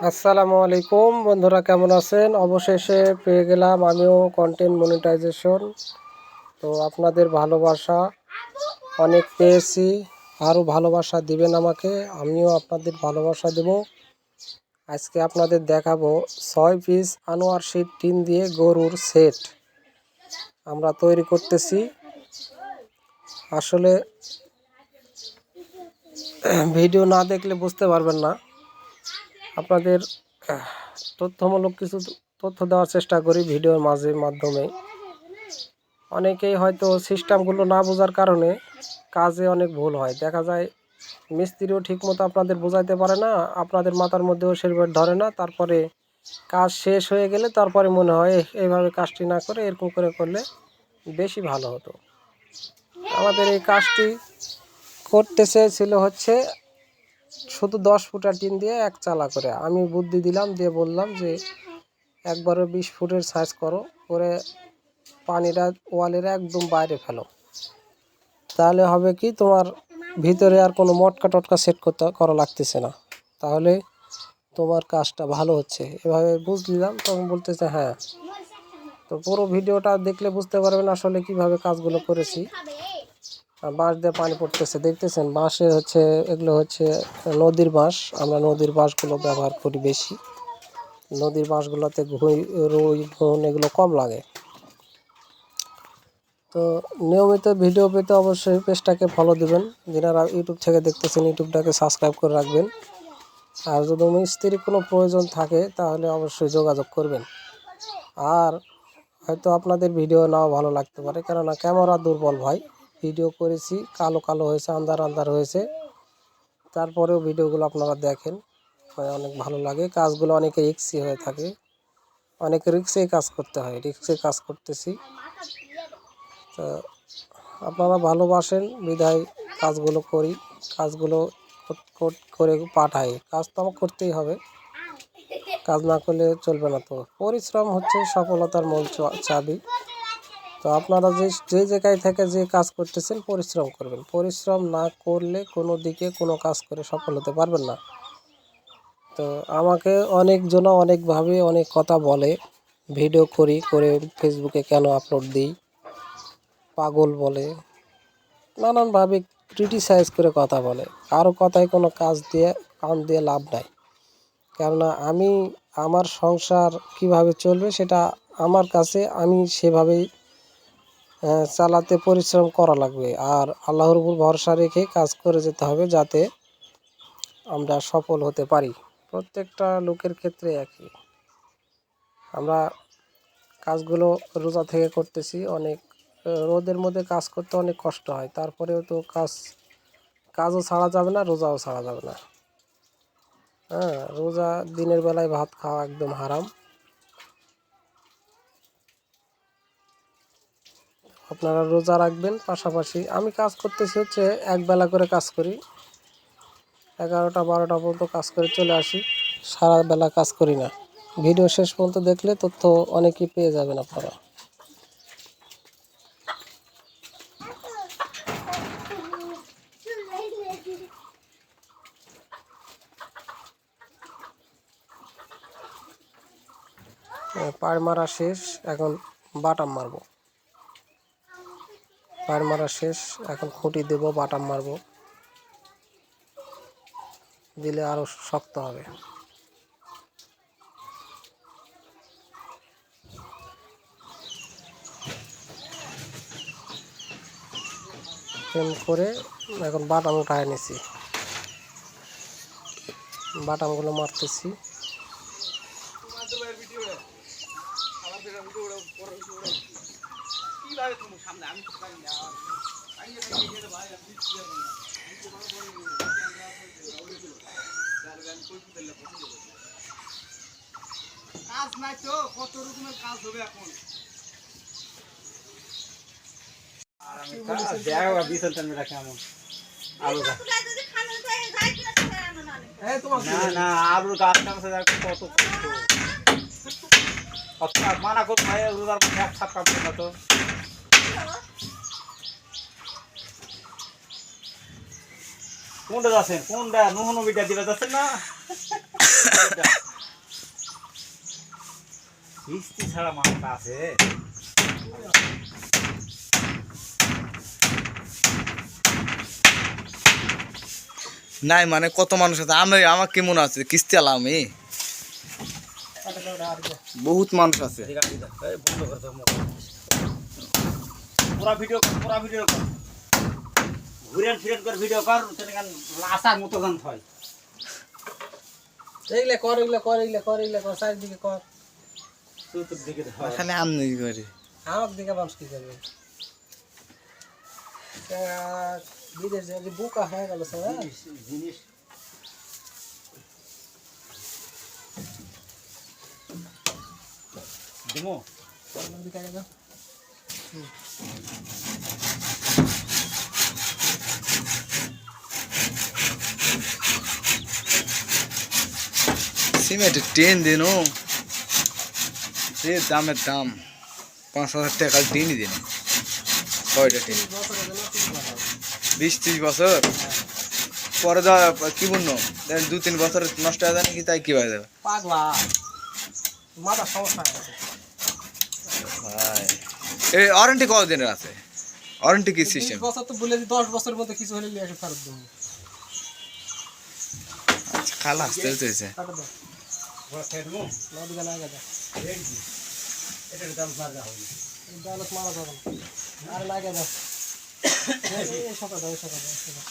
আসসালামু আলাইকুম বন্ধুরা, কেমন আছেন? অবশেষে পেয়ে গেলাম আমিও কন্টেন্ট মনিটাইজেশন। তো আপনাদের ভালোবাসা অনেক পেয়েছি, আরও ভালোবাসা দিবেন আমাকে, আমিও আপনাদের ভালোবাসা দেব। আজকে আপনাদের দেখাবো 6 পিস আনোয়ার শীট টিন দিয়ে গরুর সেট আমরা তৈরি করতেছি। আসলে ভিডিও না দেখলে বুঝতে পারবেন না। আপনাদের তথ্যমূলক কিছু তথ্য দেওয়ার চেষ্টা করি ভিডিওর মাধ্যমে। অনেকেই হয়তো সিস্টেমগুলো না বোঝার কারণে কাজে অনেক ভুল হয়। দেখা যায় মিস্ত্রিও ঠিকমতো আপনাদের বোঝাইতে পারে না, আপনাদের মাথার মধ্যেও সেভাবে ধরে না। তারপরে কাজ শেষ হয়ে গেলে তারপরে মনে হয় এইভাবে কাজটি না করে এরকম করে করলে বেশি ভালো হতো। আমাদের এই কাজটি করতে চেয়েছিল হচ্ছে শুধু 10 ফুটা টিন দিয়ে এক চালা করে। আমি বুদ্ধি দিলাম, দিয়ে বললাম যে একবারে 20 ফুটের সাইজ করো, করে পানিটা ওয়ালের একদম বাইরে ফেলো। তাহলে হবে কি, তোমার ভিতরে আর কোনো মটকা টটকা সেট করা লাগতেছে না, তাহলে তোমার কাজটা ভালো হচ্ছে। এভাবে বুঝলাম, তখন বলতেছে হ্যাঁ। তো পুরো ভিডিওটা দেখলে বুঝতে পারবেন আসলে কিভাবে কাজগুলো করেছি। বাঁশ দিয়ে পানি পড়তেছে, দেখতেছেন বাঁশের হচ্ছে, এগুলো হচ্ছে নদীর বাঁশ। আমরা নদীর বাঁশগুলো ব্যবহার করি বেশি। নদীর বাঁশগুলোতে রুই ঘুন এগুলো কম লাগে। তো নিয়মিত ভিডিও পেতে অবশ্যই পেজটাকে ফলো দিবেন। যারা ইউটিউব থেকে দেখতেছেন ইউটিউবটাকে সাবস্ক্রাইব করে রাখবেন। আর যদি মিস্ত্রি কোনো প্রয়োজন থাকে তাহলে অবশ্যই যোগাযোগ করবেন। আর হয়তো আপনাদের ভিডিও নাও ভালো লাগতে পারে, কেননা ক্যামেরা দুর্বল ভাই। ভিডিও করেছি, কালো কালো হয়েছে, আন্ধার আন্ধার হয়েছে, তারপরেও ভিডিওগুলো আপনারা দেখেন, অনেক ভালো লাগে। কাজগুলো অনেক রিস্কি হয়ে থাকে, অনেক রিস্কেই কাজ করতে হয়, রিস্কে কাজ করতেছি। তো আপনারা ভালোবাসেন বিধায় কাজগুলো করি, কাজগুলো করে পাঠাই। কাজ তো আমার করতেই হবে, কাজ না করলে চলবে না। তো পরিশ্রম হচ্ছে সফলতার মূল চাবি। তো আপনারা যে জায়গায় থেকে যে কাজ করতেছেন পরিশ্রম করবেন। পরিশ্রম না করলে কোনো দিকে কোনো কাজ করে সফল হতে পারবেন না। তো আমাকে অনেকজন অনেকভাবে অনেক কথা বলে, ভিডিও করে ফেসবুকে কেন আপলোড দিই, পাগল বলে, নানানভাবে ক্রিটিসাইজ করে কথা বলে। কারো কথায় কোনো কান দিয়ে লাভ নাই। কেননা আমি আমার সংসার কিভাবে চলবে সেটা আমার কাছে, আমি সেভাবেই চালাতে পরিশ্রম করা লাগবে। আর আল্লাহর উপর ভরসা রেখে কাজ করে যেতে হবে, যাতে আমরা সফল হতে পারি। প্রত্যেকটা লোকের ক্ষেত্রে একই। আমরা কাজগুলো রোজা থেকে করতেছি, অনেক রোদের মধ্যে কাজ করতে অনেক কষ্ট হয়। তারপরেও তো কাজও ছাড়া যাবে না, রোজাও ছাড়া যাবে না। হ্যাঁ, রোজা দিনের বেলায় ভাত খাওয়া একদম হারাম। আপনারা রোজা রাখবেন। পাশাপাশি আমি কাজ করতেছি হচ্ছে একবেলা করে কাজ করি, 11টা 12টা পর্যন্ত কাজ করে চলে আসি, সারা বেলা কাজ করি না। ভিডিও শেষ পর্যন্ত দেখলে তথ্য অনেকই পেয়ে যাবেন আপনারা। পাড় মারা শেষ, এখন বাটাম মারবো। পাড় মারা শেষ, এখন খুঁটি দেবো, বাটাম মারবো, দিলে আরো শক্ত হবে। ফ্রেম করে এখন বাটাম উঠায় নিছি, বাটামগুলো মারতেছি। কাজ নাই তো, কত রকমের কাজ হবে এখন। আলুর গাছ কত মানা করতে ভাই, রোজার মধ্যে এক সাত কাটবে না তো। কোনটা যাচ্ছেন, কোনটা নুহনবিটা দিবে যাচ্ছেন না? কিস্তি ছাড়া মালটা আছে। নাই মানে কত মানুষ আছে, আমি আমার কি মনে আছে কিস্তি আলা আমি বহুত মানুষ আছে। পুরা ভিডিও কর, পুরা ভিডিও কর, ঘুরেন ফিরেন করে ভিডিও কর, আসার মতো গান হয়। এইগুলা কর, এগুলা কর, এগুলা কর, এগুলা কর, চারিদিকে কর। তোর দিকে হয়। খালি আমনি করি। আমার দিকে মানুষ কি করবে? বিদেশ যে বোকা হয়ে গেল সব। জিনিস দিমো সিমেন্টের টেন দিন যে দামের দাম 5,000 টাকা টিনই দিন। কয়টা টিন? 20-30 বছর পরে যা কি বললো 2-3 বছর নষ্ট হয়ে যায় নাকি, তাই কি হয়ে যাবে পাগলা, মাথা সমস্যা হয়ে গেছে। ভাই? এই ওয়ারেন্টি কতদিনের আছে? ওয়ারেন্টি কি সিস্টেম? 20 বছর তো বলে দি, 10 বছরের মধ্যে কিছু হলে নিয়ে এসে ফেরত দেবো। আচ্ছা খালা আসতে হয়েছে। টাকা দাও, ওরা খেয়ে দেবো। নদীকে না গেছে, এটার দাম লাগা হবে। দালত মারা যাবে না। আর লাগে দাও, এই সকাল দাও, এই সকাল দাও, এই সকাল।